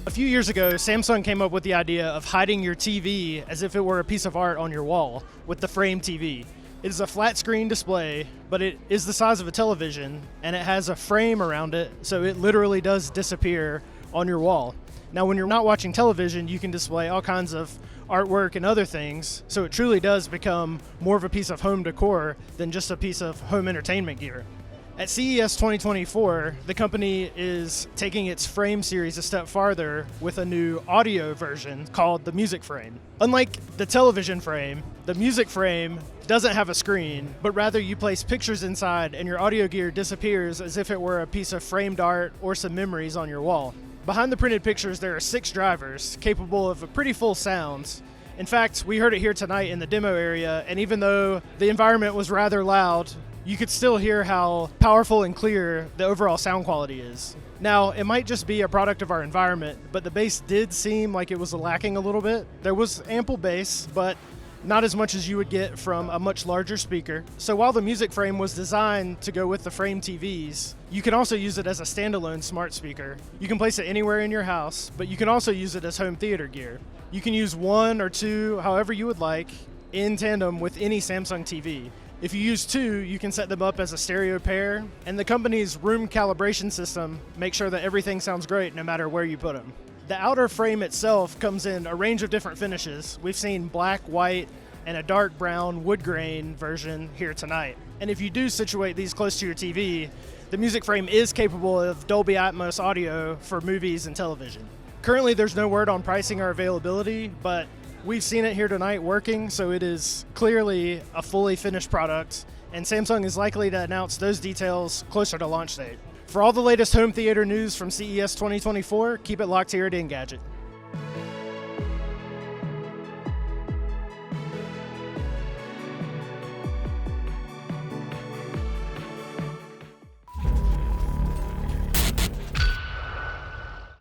A few years ago, Samsung came up with the idea of hiding your TV as if it were a piece of art on your wall with the Frame TV. It is a flat screen display, but it is the size of a television, and it has a frame around it, so it literally does disappear on your wall. Now, when you're not watching television, you can display all kinds of artwork and other things, so it truly does become more of a piece of home decor than just a piece of home entertainment gear. At CES 2024, the company is taking its Frame series a step farther with a new audio version called the Music Frame. Unlike the television frame, the Music Frame doesn't have a screen, but rather you place pictures inside and your audio gear disappears as if it were a piece of framed art or some memories on your wall. Behind the printed pictures, there are 6 drivers capable of pretty full sounds. In fact, we heard it here tonight in the demo area, and even though the environment was rather loud, you could still hear how powerful and clear the overall sound quality is. Now, it might just be a product of our environment, but the bass did seem like it was lacking a little bit. There was ample bass, but not as much as you would get from a much larger speaker. So while the Music Frame was designed to go with the Frame TVs, you can also use it as a standalone smart speaker. You can place it anywhere in your house, but you can also use it as home theater gear. You can use 1 or 2, however you would like, in tandem with any Samsung TV. If you use 2, you can set them up as a stereo pair, and the company's room calibration system makes sure that everything sounds great no matter where you put them. The outer frame itself comes in a range of different finishes. We've seen black, white, and a dark brown wood grain version here tonight. And if you do situate these close to your TV, the Music Frame is capable of Dolby Atmos audio for movies and television. Currently, there's no word on pricing or availability, but we've seen it here tonight working, so it is clearly a fully finished product, and Samsung is likely to announce those details closer to launch date. For all the latest home theater news from CES 2024, keep it locked here at Engadget.